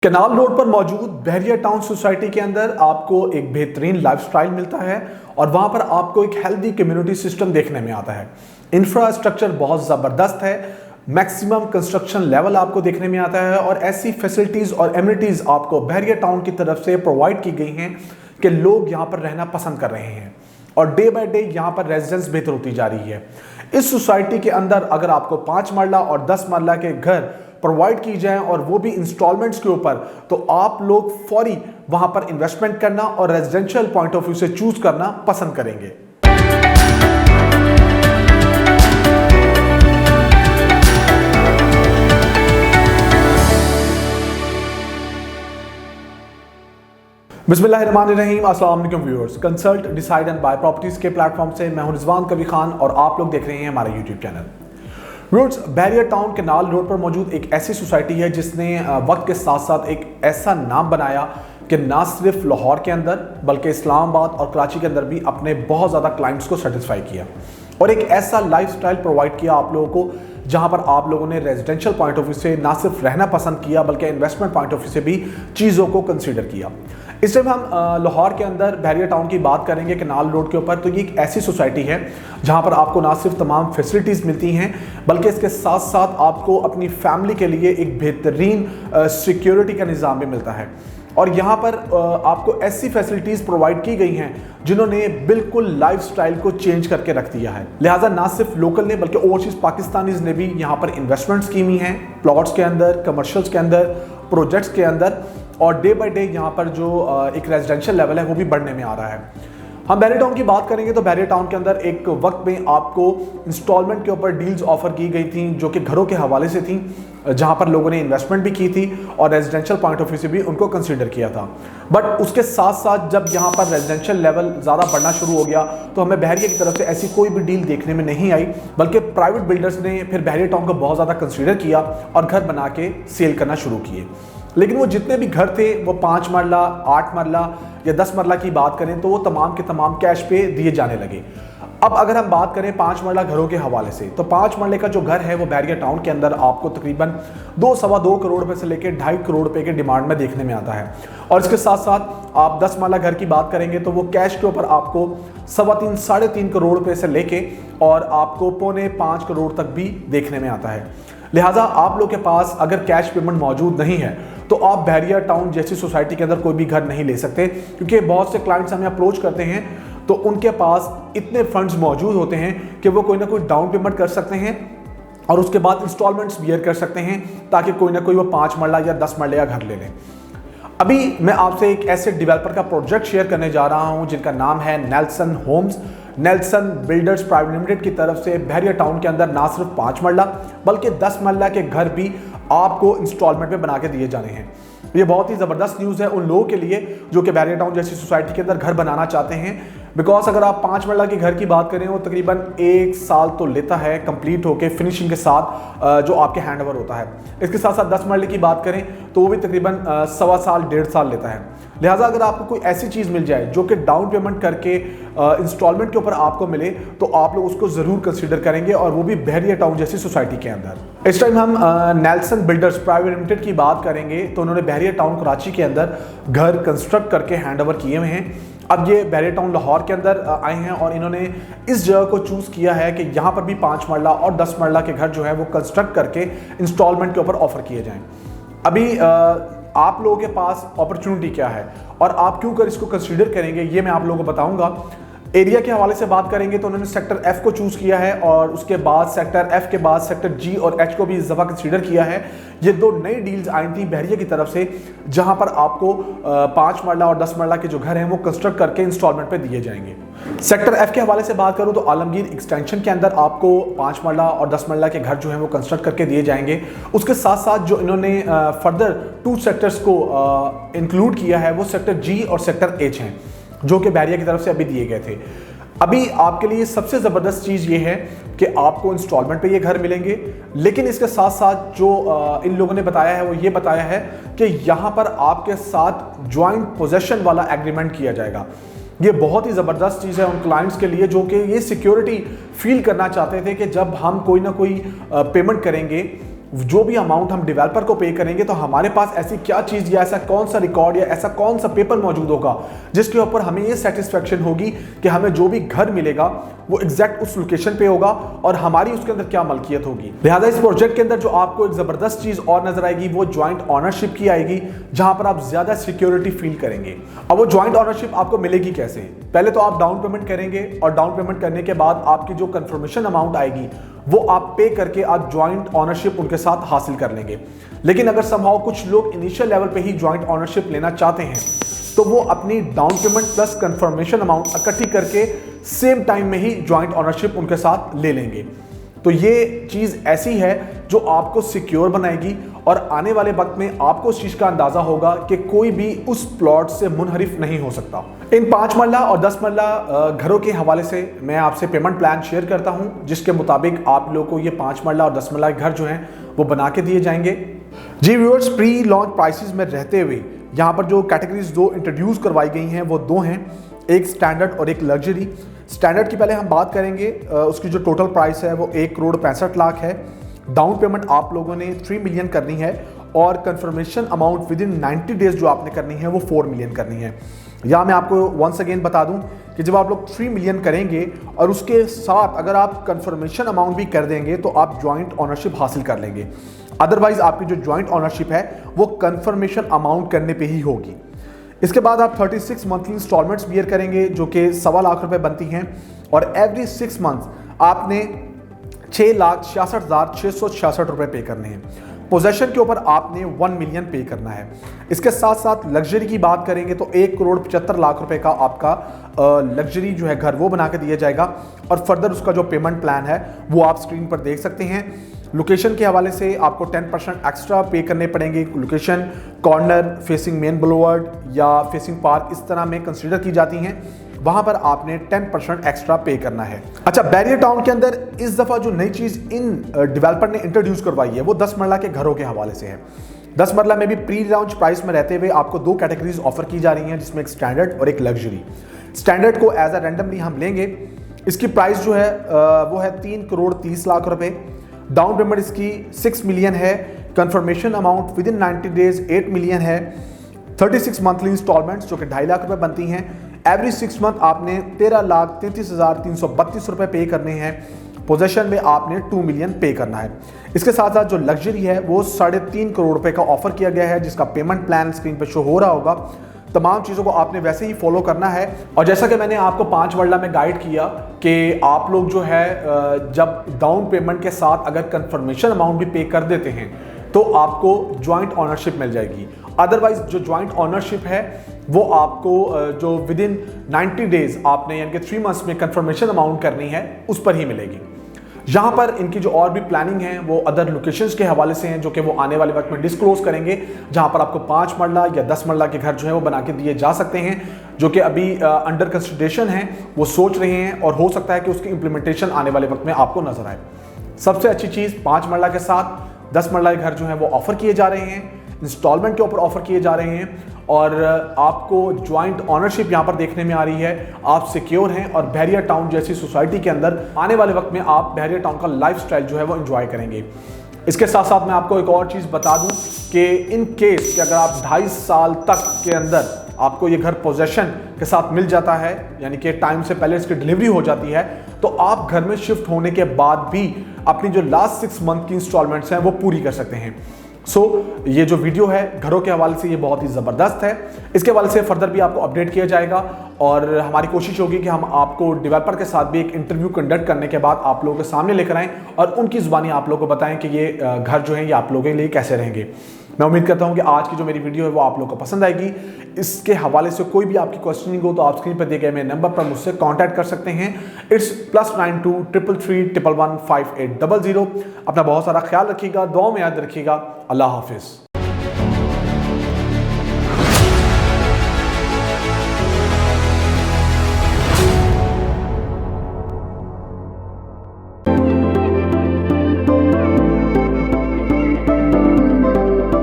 Canal road पर मौजूद बहरिया town society के अंदर आपको एक बेहतरीन लाइफस्टाइल मिलता है और वहां पर आपको एक हेल्दी कम्युनिटी सिस्टम देखने में आता है। इंफ्रास्ट्रक्चर बहुत ज़बरदस्त है, मैक्सिमम कंस्ट्रक्शन लेवल आपको देखने में आता है और ऐसी फैसिलिटीज़ और एमिनिटीज़ आपको बहरिया टाउन की तरफ से प्रोवाइड की गई हैं कि लोग यहाँ पर रहना पसंद कर रहे हैं और डे बाय डे यहाँ पर रेजिडेंस बेहतर होती जा रही है। इस सोसाइटी के अंदर अगर आपको 5 मरला और 10 मरला के घर प्रोवाइड की जाए और वो भी इंस्टॉलमेंट्स के ऊपर, तो आप लोग फौरी वहां पर इन्वेस्टमेंट करना और रेजिडेंशियल पॉइंट ऑफ व्यू से चूज करना पसंद करेंगे। बिस्मिल्लाहिर्रहमानिर्रहीम, अस्सलाम वालेकुम viewers. Consult decide and buy properties के प्लेटफॉर्म से मैं हूं रिजवान कवी खान और आप लोग देख रहे हैं हमारा यूट्यूब चैनल। व्यूअर्स, बहरिया टाउन कनाल रोड पर मौजूद एक ऐसी सोसाइटी है जिसने वक्त के साथ साथ एक ऐसा नाम बनाया कि ना सिर्फ लाहौर के अंदर बल्कि इस्लामाबाद और कराची के अंदर भी अपने बहुत ज़्यादा क्लाइंट्स को सेटिस्फाई किया और एक ऐसा लाइफस्टाइल प्रोवाइड किया आप लोगों को जहां पर आप लोगों ने रेजिडेंशियल पॉइंट ऑफ व्यू से ना सिर्फ रहना पसंद किया बल्कि इन्वेस्टमेंट पॉइंट ऑफ व्यू से भी चीज़ों को कंसीडर किया। इस टाइम हम लाहौर के अंदर बहरिया टाउन की बात करेंगे कनाल रोड के ऊपर। तो ये एक ऐसी सोसाइटी है जहां पर आपको ना सिर्फ तमाम फैसिलिटीज़ मिलती हैं बल्कि इसके साथ साथ आपको अपनी फैमिली के लिए एक बेहतरीन सिक्योरिटी का निज़ाम भी मिलता है और यहाँ पर आपको ऐसी फैसिलिटीज़ प्रोवाइड की गई हैं जिन्होंने बिल्कुल लाइफस्टाइल को चेंज करके रख दिया है। लिहाजा ना सिर्फ लोकल ने बल्कि ओवरसीज पाकिस्तानीज़ ने भी यहाँ पर इन्वेस्टमेंट्स की हुई हैं, प्लॉट्स के अंदर, कमर्शियल्स के अंदर, प्रोजेक्ट्स के अंदर, और डे बाय डे यहाँ पर जो एक रेजिडेंशियल लेवल है वो भी बढ़ने में आ रहा है। हम बहरिया टाउन की बात करेंगे तो बहरिया टाउन के अंदर एक वक्त में आपको इंस्टॉलमेंट के ऊपर डील्स ऑफर की गई थी जो कि घरों के हवाले से थी, जहां पर लोगों ने इन्वेस्टमेंट भी की थी और रेजिडेंशियल पॉइंट ऑफ व्यू से भी उनको कंसीडर किया था। बट उसके साथ साथ जब यहाँ पर रेजिडेंशियल लेवल ज़्यादा बढ़ना शुरू हो गया तो हमें बहरिया की तरफ से ऐसी कोई भी डील देखने में नहीं आई, बल्कि प्राइवेट बिल्डर्स ने फिर बहरिया टाउन को बहुत ज़्यादा कंसीडर किया और घर बना के सेल करना शुरू किए। लेकिन वो जितने भी घर थे वो 5 मरला, 8 मरला या 10 मरला की बात करें तो वो तमाम के तमाम कैश पे दिए जाने लगे। अब अगर हम बात करें 5 मरला घरों के हवाले से तो 5 मरले का जो घर है वो बहरिया टाउन के अंदर आपको तकरीबन 2-2.25 करोड़ रुपए से लेकर 2.5 करोड़ रुपए के डिमांड में देखने में आता है और इसके साथ साथ आप 10 मरला घर की बात करेंगे तो वो कैश के ऊपर आपको 3.25-3.5 करोड़ रुपए से लेके और आपको 4.25 करोड़ तक भी देखने में आता है। लिहाजा आप लोग के पास अगर कैश पेमेंट मौजूद नहीं है तो आप बहरिया टाउन जैसी सोसाइटी के अंदर कोई भी घर नहीं ले सकते, क्योंकि बहुत से क्लाइंट्स हमें अप्रोच करते हैं तो उनके पास इतने फंड्स मौजूद होते हैं कि वो कोई ना कोई डाउन पेमेंट कर सकते हैं और उसके बाद इंस्टॉलमेंट्स बियर कर सकते हैं ताकि कोई ना कोई वो 5 मरला या 10 मरले का घर ले लें। अभी मैं आपसे एक ऐसे डेवलपर का प्रोजेक्ट शेयर करने जा रहा हूं जिनका नाम है Nelson Homes. Nelson Builders Private Limited की तरफ से बहरिया टाउन के अंदर ना सिर्फ 5 मरला बल्कि 10 मरला के घर भी आपको इंस्टॉलमेंट में बना के दिए जाने हैं। ये बहुत ही ज़बरदस्त न्यूज़ है उन लोगों के लिए जो कि बहरिया टाउन जैसी सोसाइटी के अंदर घर बनाना चाहते हैं, बिकॉज अगर आप 5 मरला के घर की बात करें वो तकरीबन 1 साल तो लेता है कंप्लीट होके फिनिशिंग के साथ जो आपके हैंड ओवर होता है। इसके साथ साथ 10 मरले की बात करें तो वो भी तकरीबन 1.25 साल 1.5 साल लेता है। लिहाजा अगर आपको कोई ऐसी चीज़ मिल जाए जो कि डाउन पेमेंट करके इंस्टॉलमेंट के ऊपर आपको मिले तो आप लोग उसको ज़रूर कंसीडर करेंगे और वो भी बहरिया टाउन जैसी सोसाइटी के अंदर। इस टाइम हम नेल्सन बिल्डर्स प्राइवेट लिमिटेड की बात करेंगे तो उन्होंने बहरिया टाउन कराची के अंदर घर कंस्ट्रक्ट करके हैंड ओवर किए हुए हैं। अब ये बहरिया टाउन लाहौर के अंदर आए हैं और इन्होंने इस जगह को चूज़ किया है कि यहाँ पर भी 5 मरला और 10 मरला के घर जो है वो कंस्ट्रक्ट करके इंस्टॉलमेंट के ऊपर ऑफर किए जाएं। अभी आप लोगों के पास अपॉर्चुनिटी क्या है और आप क्यों कर इसको कंसीडर करेंगे ये मैं आप लोगों को बताऊंगा। एरिया के हवाले से बात करेंगे तो उन्होंने सेक्टर F को चूज़ किया है और उसके बाद सेक्टर F के बाद सेक्टर G और H को भी इस दफ़ा कंसीडर किया है। ये 2 नई डील्स आई थी बहरिया की तरफ से जहां पर आपको 5 मरला और 10 मरला के जो घर हैं वो कंस्ट्रक्ट करके इंस्टॉलमेंट पे दिए जाएंगे। सेक्टर F के हवाले से बात करूं तो आलमगीर एक्सटेंशन के अंदर आपको 5 मरला और 10 मरला के घर जो हैं वो कंस्ट्रक्ट करके दिए जाएंगे। उसके साथ साथ जो इन्होंने फर्दर 2 सेक्टर्स को इंक्लूड किया है वो सेक्टर G और सेक्टर H हैं जो कि बहरिया की तरफ से अभी दिए गए थे। अभी आपके लिए सबसे ज़बरदस्त चीज़ ये है कि आपको इंस्टॉलमेंट पे ये घर मिलेंगे, लेकिन इसके साथ साथ जो इन लोगों ने बताया है वो ये बताया है कि यहाँ पर आपके साथ ज्वाइंट पोजेशन वाला एग्रीमेंट किया जाएगा। ये बहुत ही ज़बरदस्त चीज़ है उन क्लाइंट्स के लिए जो कि ये सिक्योरिटी फील करना चाहते थे कि जब हम कोई ना कोई पेमेंट करेंगे जो भी अमाउंट हम डेवलपर को पे करेंगे तो हमारे पास ऐसी क्या चीज़ या ऐसा कौन सा रिकॉर्ड या ऐसा कौन सा पेपर मौजूद होगा जिसके ऊपर हमें ये सेटिस्फेक्शन होगी कि हमें जो भी घर मिलेगा वो एग्जैक्ट उस लोकेशन पे होगा और हमारी उसके अंदर क्या मलकियत होगी। लिहाजा इस प्रोजेक्ट के अंदर जो आपको एक ज़बरदस्त चीज़ और नजर आएगी वो ज्वाइंट ऑनरशिप की आएगी, जहां पर आप ज़्यादा सिक्योरिटी फील करेंगे। अब वो ज्वाइंट ऑनरशिप आपको मिलेगी कैसे? पहले तो आप डाउन पेमेंट करेंगे और डाउन पेमेंट करने के बाद आपकी जो कंफर्मेशन अमाउंट आएगी वो आप पे करके आप ज्वाइंट ऑनरशिप उनके साथ हासिल कर लेंगे। लेकिन अगर समहाउ कुछ लोग इनिशियल लेवल पे ही ज्वाइंट ऑनरशिप लेना चाहते हैं तो वो अपनी down payment plus confirmation amount इकट्ठी करके सेम टाइम में ही ज्वाइंट ऑनरशिप उनके साथ ले लेंगे। तो ये चीज़ ऐसी है जो आपको सिक्योर बनाएगी और आने वाले वक्त में आपको उस चीज़ का अंदाज़ा होगा कि कोई भी उस प्लॉट से मुनहरिफ नहीं हो सकता। इन 5 मरला और 10 मरला घरों के हवाले से मैं आपसे पेमेंट प्लान शेयर करता हूं, जिसके मुताबिक आप लोगों को ये 5 मरला और 10 मरला घर जो हैं वो बना के दिए जाएंगे। जी व्यूअर्स, प्री लॉन्च प्राइसेस में रहते हुए यहाँ पर जो कैटेगरीज 2 इंट्रोड्यूस करवाई गई हैं वो 2 हैं, एक स्टैंडर्ड और एक लग्जरी। स्टैंडर्ड की पहले हम बात करेंगे, उसकी जो टोटल प्राइस है वो 1,65,00,000 है। डाउन पेमेंट आप लोगों ने 3 मिलियन करनी है और confirmation amount with in 90 days जो आपने करनी है वो 4 मिलियन करनी है। या मैं आपको वंस अगेन बता दूं कि जब आप लोग 3 मिलियन करेंगे और उसके साथ अगर आप कंफर्मेशन अमाउंट भी कर देंगे तो आप ज्वाइंट ऑनरशिप हासिल कर लेंगे। अदरवाइज आपकी जो ज्वाइंट ऑनरशिप है वो कंफर्मेशन अमाउंट करने पे ही होगी। इसके बाद आप 36 मंथली इंस्टॉलमेंट्स बियर करेंगे जो कि 1.25 लाख रुपए बनती हैं और एवरी 6 मंथ आपने 6,66,666 रुपए पे करने हैं। पोजेशन के ऊपर आपने 1 मिलियन पे करना है। इसके साथ साथ लग्जरी की बात करेंगे तो 1,75,00,000 रुपए का आपका लग्जरी जो है घर वो बना के दिया जाएगा और फर्दर उसका जो पेमेंट प्लान है वो आप स्क्रीन पर देख सकते हैं। लोकेशन के हवाले से आपको 10% एक्स्ट्रा पे करने पड़ेंगे। Location corner, facing main boulevard या फेसिंग पार्क इस तरह में कंसीडर की जाती हैं, वहां पर आपने 10% एक्स्ट्रा पे करना है। अच्छा, बैरियर टाउन के अंदर इस दफा जो नई चीज इन डेवलपर ने इंट्रोड्यूस करवाई है वो 10 मरला के घरों के हवाले से है। 10 मरला में भी प्री लॉन्च प्राइस में रहते हुए आपको 2 कैटेगरीज ऑफर की जा रही हैं, जिसमें एक स्टैंडर्ड और एक लग्जरी। स्टैंडर्ड को एज अ रैंडमली हम लेंगे। इसकी प्राइस जो है वो है 3,30,00,000 रुपए। डाउन पेमेंट इसकी 6 मिलियन है। Confirmation amount with in 90 days 8 million है। 36 मंथली इंस्टॉलमेंट्स जो कि 2.5 लाख रुपए बनती हैं। एवरी 6 मंथ आपने 13,33,332 रुपए पे करने हैं। पोजेशन में आपने 2 मिलियन पे करना है। इसके साथ साथ जो लग्जरी है वो 3.5 करोड़ रुपए का ऑफर किया गया है, जिसका पेमेंट प्लान स्क्रीन पर शो हो रहा होगा। तमाम चीज़ों को आपने वैसे ही फॉलो करना है। और जैसा कि मैंने आपको 5 मरला में गाइड किया कि आप लोग जो है जब डाउन पेमेंट के साथ अगर कंफर्मेशन अमाउंट भी पे कर देते हैं तो आपको ज्वाइंट ऑनरशिप मिल जाएगी। अदरवाइज जो ज्वाइंट ऑनरशिप है वो आपको जो विद इन 90 डेज आपने यानी कि 3 मंथ्स में कंफर्मेशन अमाउंट करनी है उस पर ही मिलेगी। यहाँ पर इनकी जो और भी प्लानिंग है वो अदर लोकेशंस के हवाले से हैं, जो कि वो आने वाले वक्त में डिस्क्लोज करेंगे, जहाँ पर आपको 5 मरला या 10 मरला के घर जो है वो बना के दिए जा सकते हैं, जो कि अभी अंडर कंसिडरेशन है। वो सोच रहे हैं और हो सकता है कि उसकी इंप्लीमेंटेशन आने वाले वक्त में आपको नजर आए। सबसे अच्छी चीज़ 5 मरला के साथ 10 मरला के घर जो है वो ऑफर किए जा रहे हैं, इंस्टॉलमेंट के ऊपर ऑफर किए जा रहे हैं और आपको ज्वाइंट ऑनरशिप यहाँ पर देखने में आ रही है। आप सिक्योर हैं और बैरियर टाउन जैसी सोसाइटी के अंदर आने वाले वक्त में आप बैरियर टाउन का लाइफस्टाइल जो है वो एंजॉय करेंगे। इसके साथ साथ मैं आपको एक और चीज़ बता दूं कि इन केस कि अगर आप 2.5 साल तक के अंदर आपको ये घर पोजेशन के साथ मिल जाता है, यानी कि टाइम से पहले इसकी डिलीवरी हो जाती है, तो आप घर में शिफ्ट होने के बाद भी अपनी जो लास्ट 6 मंथ की इंस्टॉलमेंट्स हैं वो पूरी कर सकते हैं। ये जो वीडियो है घरों के हवाले से ये बहुत ही ज़बरदस्त है। इसके हवाले से फर्दर भी आपको अपडेट किया जाएगा और हमारी कोशिश होगी कि हम आपको डेवलपर के साथ भी एक इंटरव्यू कंडक्ट करने के बाद आप लोगों के सामने लेकर आएँ और उनकी ज़ुबानी आप लोगों को बताएं कि ये घर जो है ये आप लोगों के लिए कैसे रहेंगे। मैं उम्मीद करता हूं कि आज की जो मेरी वीडियो है वो आप लोगों को पसंद आएगी। इसके हवाले से कोई भी आपकी क्वेश्चनिंग हो तो आप स्क्रीन पर दिए गए मेरे नंबर पर मुझसे कांटेक्ट कर सकते हैं। इट्स +92 333 111 5800। अपना बहुत सारा ख्याल रखिएगा, दुआ में याद रखिएगा। अल्लाह हाफिज़।